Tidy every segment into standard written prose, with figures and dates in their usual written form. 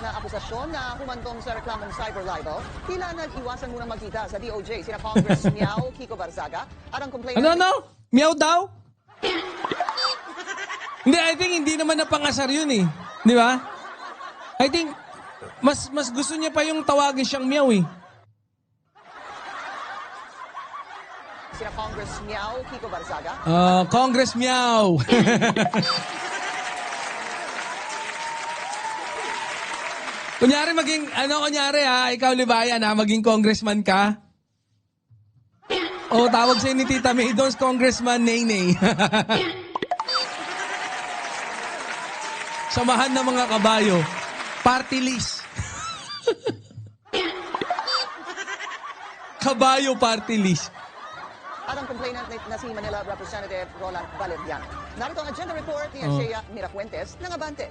na akusasyon na humantong sa reklamong cyber libel, tila nag-iwasan munang magkita sa DOJ sina Congress Miao Kiko Barzaga at ang complainant... Ano? Meow daw? Hindi, I think hindi naman napangasar yun eh. Di ba? I think mas gusto niya pa yung tawagin siyang meow eh. Sina Congress Miao Kiko Barzaga. Congress Meow. Kunyari ikaw Libayan maging congressman ka. O tawag sa'yo ni Tita May Dons, Congressman Naynay. Samahan ng mga kabayo. Party list. Kabayo party list. At ang complainant na si Manila Representative Roland Valeriano. Narito ang agenda report ni Ashea Miracuentes ng Abante.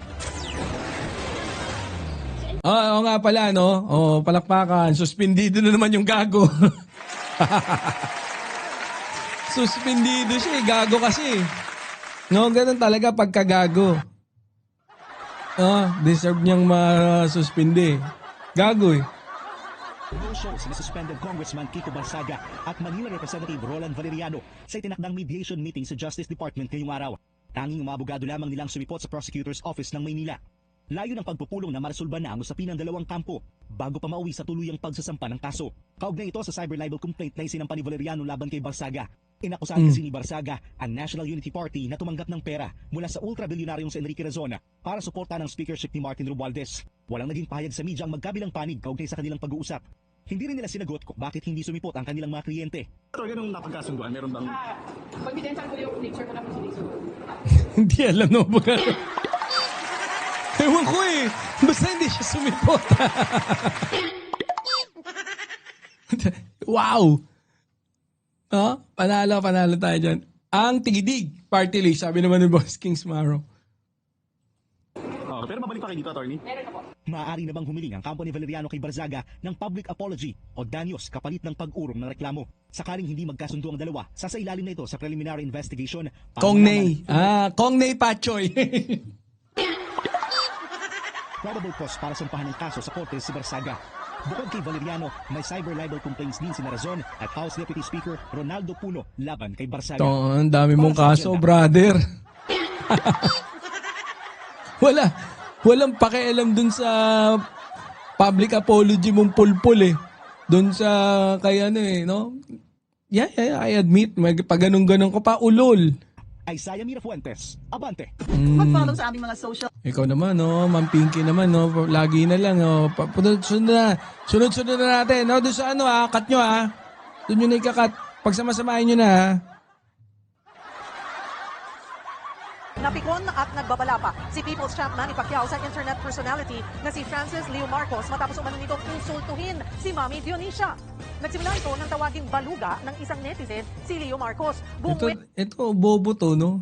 Oo nga pala, no? Palakpakan. Suspendido na naman yung gago. Suspendido siya eh. Gago kasi. No, ganun talaga pagkagago. Deserve niyang masuspindi. Gago eh. Shows na suspended Congressman Kiko Barzaga at Manila Representative Roland Valeriano sa itinakdang mediation meeting sa Justice Department ngayong araw. Tanging mga abogado lamang nilang sumipot sa Prosecutor's Office ng Maynila. Layo ng pagpupulong na maresolba na ang usapin ng dalawang kampo bago pa mauwi sa tuluyang pagsasampa ng kaso. Kaugnay ito sa cyber libel complaint na isinampa ni Valeriano laban kay Barzaga. Inakusahan kasi ni Barzaga ang National Unity Party na tumanggap ng pera mula sa ultra-bilyonaryong si Enrique Razona para suporta ng speakership ni Martin Romualdez. Walang naging pahayag sa media ang magkabilang panig kaugnay sa kanilang pag-uusap. Hindi rin nila sinagot kung bakit hindi sumipot ang kanilang mga kliyente. Pero ganun napagkasunduan, meron bang... Confidential ko yung picture ko na po sinisuro. Hindi alam no ba? Ewan ko eh. Basta hindi siya sumipot. Wow! Panalo tayo dyan. Ang tigidig, party list, sabi naman ni Boss Kings Maro. Pero mabalik pa kayo dito, attorney. Meron na po. Maaari na bang humiling ang kampo ni Valeriano kay Barzaga ng public apology o danyos kapalit ng pag-urong ng reklamo? Sakaling hindi magkasundo ang dalawa, sasailalim na ito sa preliminary investigation. Kongney. Kongney Pachoy. Probable cause para sampahan ng kaso sa korte si Barzaga. Bukod kay Valeriano, may cyber libel complaints din si Narazon at House Deputy Speaker Ronaldo Puno laban kay Barzaga. Ang dami mong kaso, brother. Walang pakialam dun sa public apology mong pulpul eh. Dun sa kay no? Yeah, I admit, pag ganun-ganun ko pa, ulol. Isaiah Mirafuentes, Abante. Mag-follow sa aming mga social... Ikaw naman, no? Ma'am Pinky naman, no? Lagi na lang, no? Sunod-sunod na natin, no? Doon sa cut nyo, Doon nyo na ikakat. Pagsamasamahin nyo na, Napikon at nagbabala pa si People's Champ Manny Pacquiao sa internet personality na si Francis Leo Marcos matapos umano nitong insultuhin si Mami Dionisia. Nagsimula ito ng tawaging baluga ng isang netizen si Leo Marcos. Ito, bobo to, no?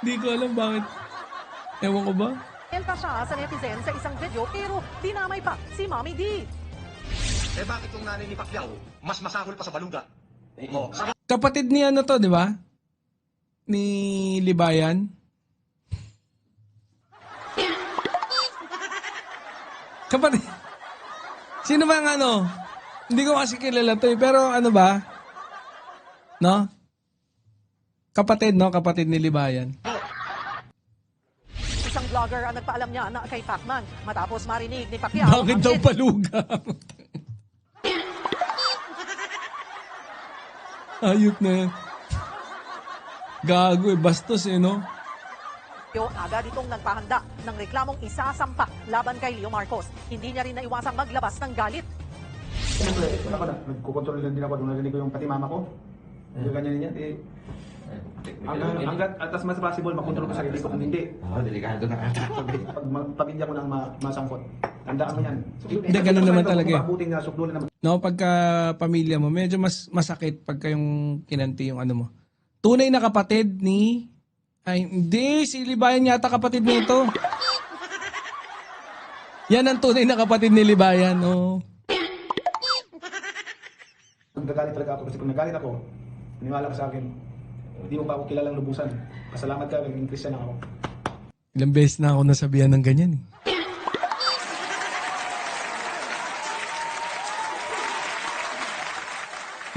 Di ko alam bakit. Ewan ko ba? Elta siya sa netizen sa isang video pero dinamay pa si Mami D. Bakit yung nanay ni Pacquiao mas masahol pa sa baluga? Kapatid ni to, di ba? Ni Libayan. Kapatid. Sino ba ang Hindi ko kasi kilala to eh. Pero ba? No? Kapatid, no? Kapatid ni Libayan. Isang vlogger ang nagpaalam niya na kay Pacman matapos marinig ni Pacquiao. Bakit daw paluga? Ayot na yan. Gago bastos no? Agad itong nagpahanda ng reklamong isasampa laban kay Leo Marcos. Hindi niya rin naiwasang maglabas ng galit. Siyempre, nagkukontrol din ako nung narinig ko yung pati mama ko. Ganyan niya, hanggat atas mas possible, makontrol ko sarili ko. Kung hindi, delikado na ata. pamilya ko nang masangkot. Tandaan mo yan. Hindi, ganun naman talaga eh. Mabuting na sukdulan naman. No, pagka pamilya mo, medyo mas masakit pagka yung kinanti yung mo. Tunay na kapatid ni... Ay, hindi. Si Libayan yata kapatid nito. Yan ang tunay na kapatid ni Libayan. Oh. Nagagalit talaga ako kasi kung nagalit ako, maniwala ka sa akin, hindi mo pa ako kilalang lubusan. Pasalamat ka, naging Christian ako. Ilang beses na ako nasabihan ng ganyan eh.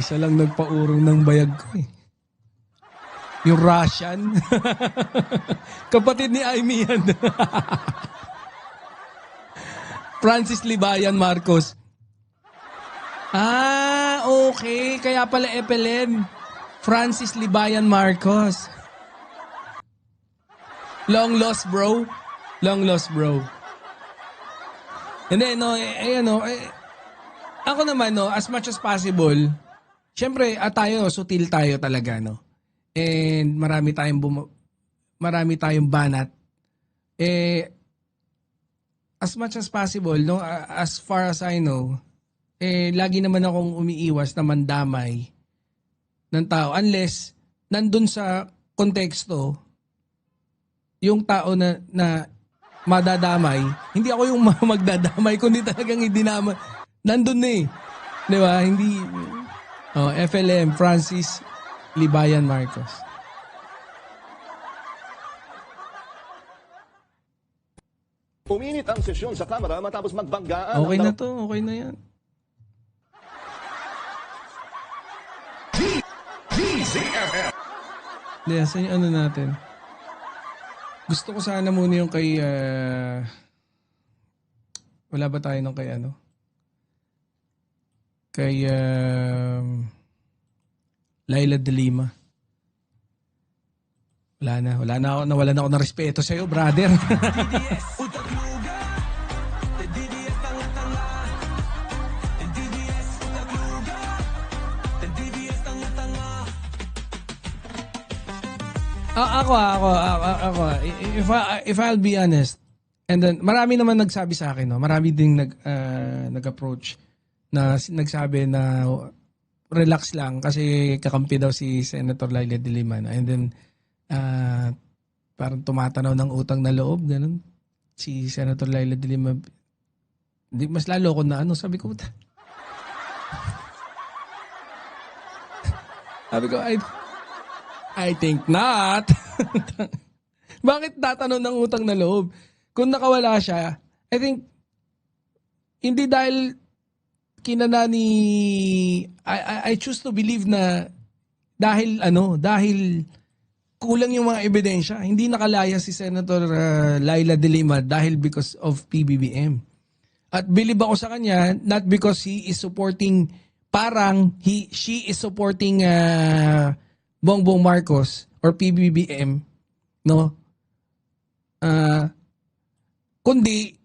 Isa lang nagpaurong ng bayag ko eh. Yung Russian. Kapatid ni Amy yan. Francis Libayan Marcos. Ah, okay. Kaya pala FLM. Francis Libayan Marcos. Long lost bro. Long lost bro. Hindi, no, ako naman, no, as much as possible, syempre, tayo, sutil tayo talaga, no. And marami tayong banat. As much as possible, no, as far as I know, lagi naman akong umiiwas na mandamay ng tao unless nandun sa konteksto yung tao na madadamay, hindi ako yung magdadamay, kundi talagang hindi naman nandun na eh. Di ba? Hindi FLM Francis Libayan Marcos. Uminit ang sesyon sa Kamara matapos magbanggaan. Okay na to, okay na yan. Hindi, asan yung ano natin? Gusto ko sana muna yung kay... wala ba tayo nung kay ano? Kay Laila de Lima. Nawalan ako ng respeto sa'yo, brother. Ako. If I'll be honest, and then marami naman nagsabi sa akin, no? Marami ding nag-approach na nagsabi na relax lang kasi kakampi daw si Senator Laila de Lima. And then parang tumatanaw ng utang na loob, ganun. Si Senator Laila de Lima, mas lalo ko na sabi ko, I think not. Bakit tatanong ng utang na loob? Kung nakawala siya, I think, hindi dahil kinana ni... I choose to believe na dahil kulang yung mga ebidensya. Hindi nakalaya si Senator Laila de Lima dahil because of PBBM. At believe ako sa kanya, not because he is supporting, she is supporting Bongbong Marcos or PBBM, no? Kundi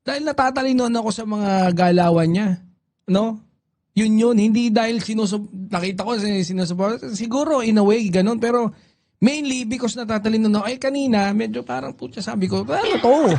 dahil natatalinoan ako sa mga galawan niya, no? Yun, hindi dahil nakita ko sinusupport, siguro in a way ganun, pero mainly because natatalinoan ako. Ay kanina medyo parang putya, sabi ko, ano to?